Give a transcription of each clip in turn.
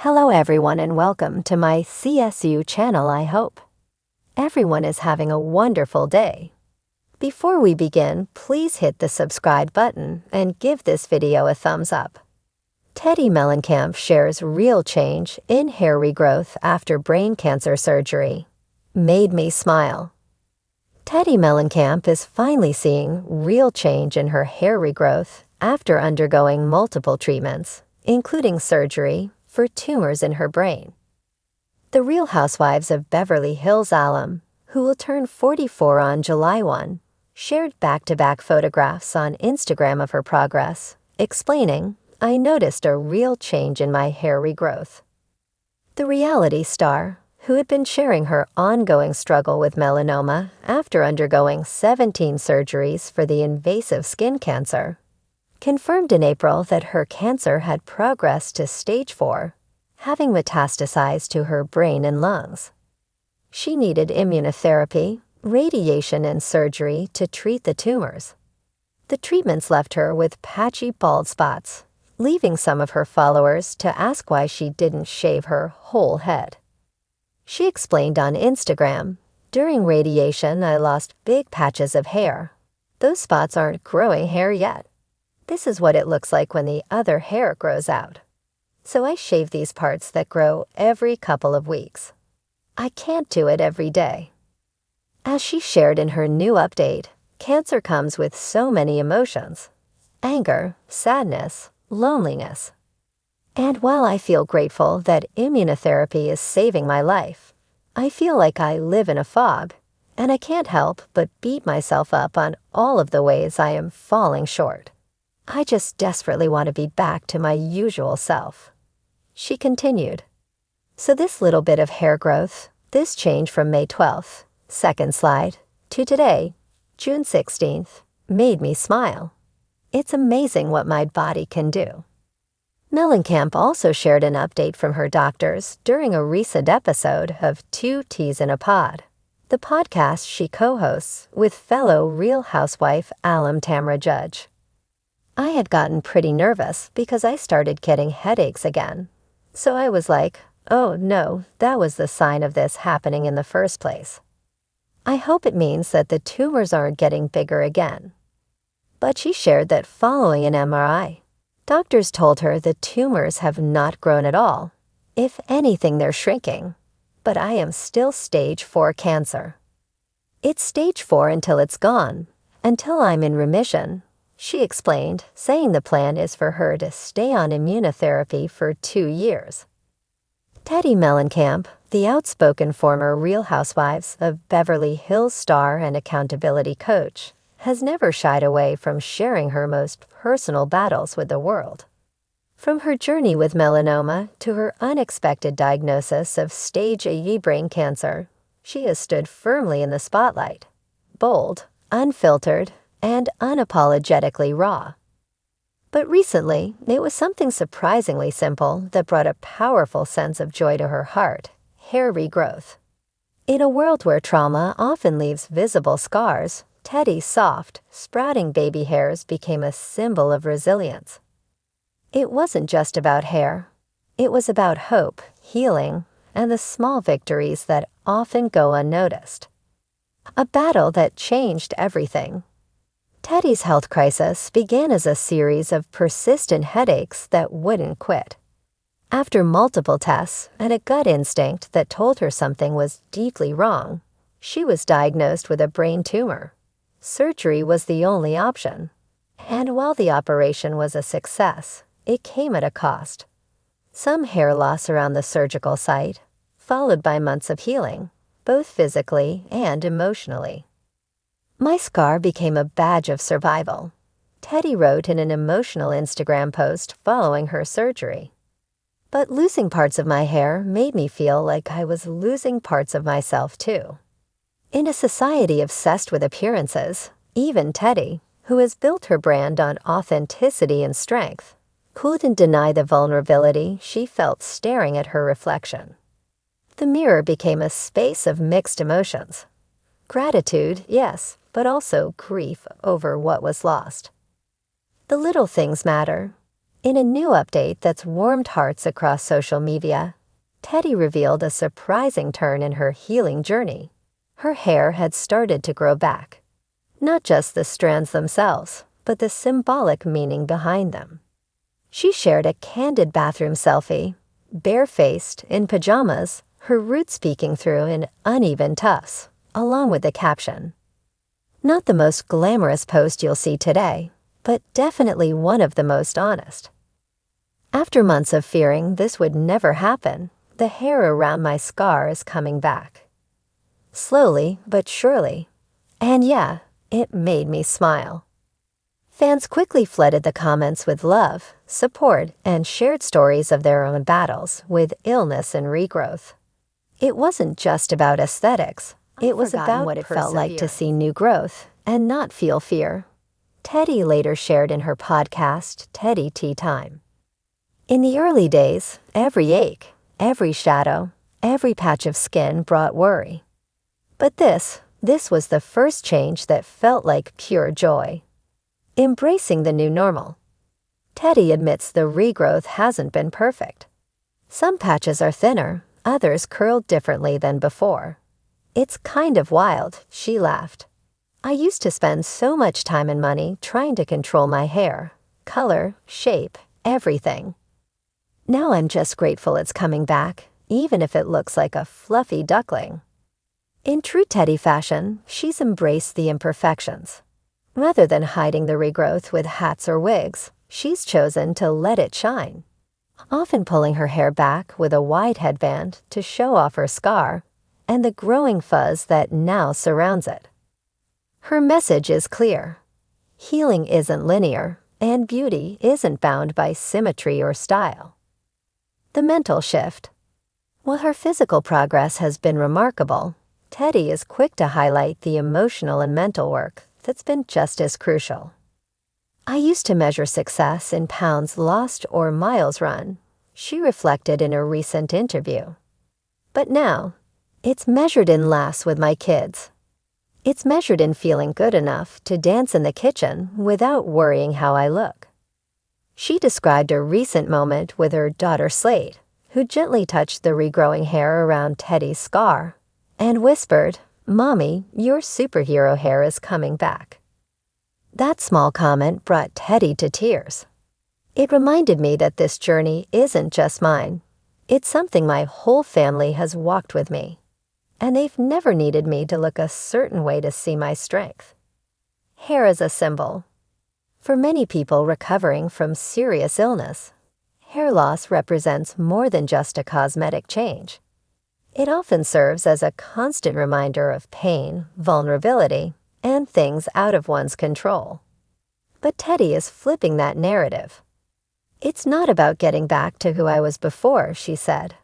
Hello everyone and welcome to my CSU channel. I hope everyone is having a wonderful day. Before we begin, please hit the subscribe button and give this video a thumbs up. Teddi Mellencamp shares real change in hair regrowth after brain cancer surgery. Made me smile. Teddi Mellencamp is finally seeing real change in her hair regrowth after undergoing multiple treatments, including surgery for tumors in her brain. The Real Housewives of Beverly Hills alum, who will turn 44 on July 1, shared back-to-back photographs on Instagram of her progress, explaining, "I noticed a real change in my hair regrowth." The reality star, who had been sharing her ongoing struggle with melanoma after undergoing 17 surgeries for the invasive skin cancer, confirmed in April that her cancer had progressed to stage 4, having metastasized to her brain and lungs. She needed immunotherapy, radiation, and surgery to treat the tumors. The treatments left her with patchy bald spots, leaving some of her followers to ask why she didn't shave her whole head. She explained on Instagram, "During radiation, I lost big patches of hair. Those spots aren't growing hair yet. This is what it looks like when the other hair grows out. So I shave these parts that grow every couple of weeks. I can't do it every day." As she shared in her new update, cancer comes with so many emotions: anger, sadness, loneliness. "And while I feel grateful that immunotherapy is saving my life, I feel like I live in a fog, and I can't help but beat myself up on all of the ways I am falling short. I just desperately want to be back to my usual self," she continued. So this little bit of hair growth, this change from May 12th, second slide, to today, June 16th, made me smile. It's amazing what my body can do. Mellencamp also shared an update from her doctors during a recent episode of Two Teas in a Pod, the podcast she co-hosts with fellow Real Housewife alum Tamra Judge. "I had gotten pretty nervous because I started getting headaches again. So I was like, oh no, that was the sign of this happening in the first place. I hope it means that the tumors aren't getting bigger again." But she shared that following an MRI, doctors told her the tumors have not grown at all. "If anything, they're shrinking. But I am still stage 4 cancer. It's stage 4 until it's gone, until I'm in remission," she explained, saying the plan is for her to stay on immunotherapy for 2 years. Teddi Mellencamp, the outspoken former Real Housewives of Beverly Hills star and accountability coach, has never shied away from sharing her most personal battles with the world. From her journey with melanoma to her unexpected diagnosis of stage A brain cancer, she has stood firmly in the spotlight, bold, unfiltered, and unapologetically raw. But recently, it was something surprisingly simple that brought a powerful sense of joy to her heart: hair regrowth. In a world where trauma often leaves visible scars, Teddi's soft, sprouting baby hairs became a symbol of resilience. It wasn't just about hair. It was about hope, healing, and the small victories that often go unnoticed. A battle that changed everything. Teddi's health crisis began as a series of persistent headaches that wouldn't quit. After multiple tests and a gut instinct that told her something was deeply wrong, she was diagnosed with a brain tumor. Surgery was the only option. And while the operation was a success, it came at a cost. Some hair loss around the surgical site, followed by months of healing, both physically and emotionally. "My scar became a badge of survival," Teddi wrote in an emotional Instagram post following her surgery. "But losing parts of my hair made me feel like I was losing parts of myself too." In a society obsessed with appearances, even Teddi, who has built her brand on authenticity and strength, couldn't deny the vulnerability she felt staring at her reflection. The mirror became a space of mixed emotions. Gratitude, yes, but also grief over what was lost. The little things matter. In a new update that's warmed hearts across social media, Teddi revealed a surprising turn in her healing journey. Her hair had started to grow back. Not just the strands themselves, but the symbolic meaning behind them. She shared a candid bathroom selfie, barefaced, in pajamas, her roots peeking through in uneven tufts, along with the caption. Not the most glamorous post you'll see today, but definitely one of the most honest. After months of fearing this would never happen, the hair around my scar is coming back. Slowly but surely. And yeah, it made me smile. Fans quickly flooded the comments with love, support, and shared stories of their own battles with illness and regrowth. It wasn't just about aesthetics. It was about what it felt like to see new growth and not feel fear. Teddi later shared in her podcast, Teddi Tea Time. In the early days, every ache, every shadow, every patch of skin brought worry. But this was the first change that felt like pure joy. Embracing the new normal. Teddi admits the regrowth hasn't been perfect. Some patches are thinner, others curled differently than before. It's kind of wild, she laughed. I used to spend so much time and money trying to control my hair, color, shape, everything. Now I'm just grateful it's coming back, even if it looks like a fluffy duckling. In true Teddi fashion, she's embraced the imperfections. Rather than hiding the regrowth with hats or wigs, she's chosen to let it shine. Often pulling her hair back with a wide headband to show off her scar and the growing fuzz that now surrounds it. Her message is clear. Healing isn't linear, and beauty isn't bound by symmetry or style. The mental shift. While her physical progress has been remarkable, Teddi is quick to highlight the emotional and mental work that's been just as crucial. I used to measure success in pounds lost or miles run, she reflected in a recent interview. But now, it's measured in laughs with my kids. It's measured in feeling good enough to dance in the kitchen without worrying how I look. She described a recent moment with her daughter Slade, who gently touched the regrowing hair around Teddi's scar and whispered, "Mommy, your superhero hair is coming back." That small comment brought Teddi to tears. It reminded me that this journey isn't just mine. It's something my whole family has walked with me. And they've never needed me to look a certain way to see my strength. Hair is a symbol. For many people recovering from serious illness, hair loss represents more than just a cosmetic change. It often serves as a constant reminder of pain, vulnerability, and things out of one's control. But Teddi is flipping that narrative. It's not about getting back to who I was before, she said.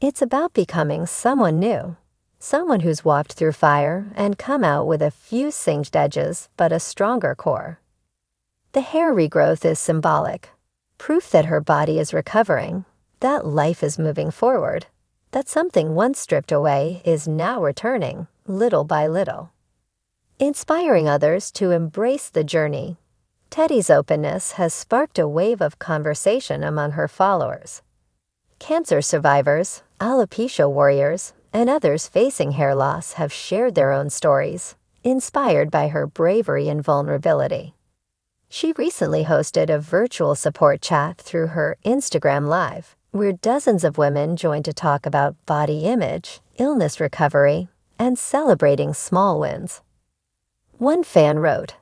It's about becoming someone new. Someone who's walked through fire and come out with a few singed edges but a stronger core. The hair regrowth is symbolic, proof that her body is recovering, that life is moving forward, that something once stripped away is now returning, little by little. Inspiring others to embrace the journey, Teddi's openness has sparked a wave of conversation among her followers. Cancer survivors, alopecia warriors, and others facing hair loss have shared their own stories, inspired by her bravery and vulnerability. She recently hosted a virtual support chat through her Instagram Live, where dozens of women joined to talk about body image, illness recovery, and celebrating small wins. One fan wrote,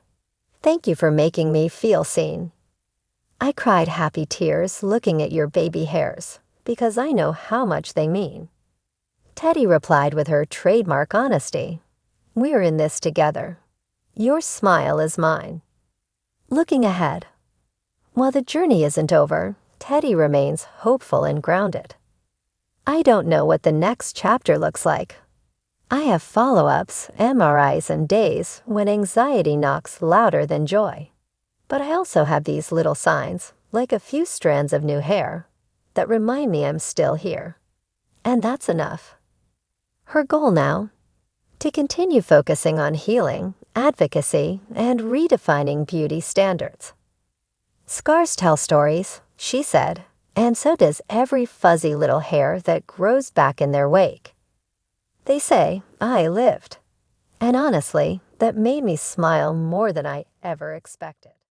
"Thank you for making me feel seen. I cried happy tears looking at your baby hairs, because I know how much they mean." Teddi replied with her trademark honesty, "We're in this together. Your smile is mine." Looking ahead. While the journey isn't over, Teddi remains hopeful and grounded. I don't know what the next chapter looks like. I have follow-ups, MRIs, and days when anxiety knocks louder than joy. But I also have these little signs, like a few strands of new hair, that remind me I'm still here. And that's enough. Her goal now? To continue focusing on healing, advocacy, and redefining beauty standards. Scars tell stories, she said, and so does every fuzzy little hair that grows back in their wake. They say I lived. And honestly, that made me smile more than I ever expected.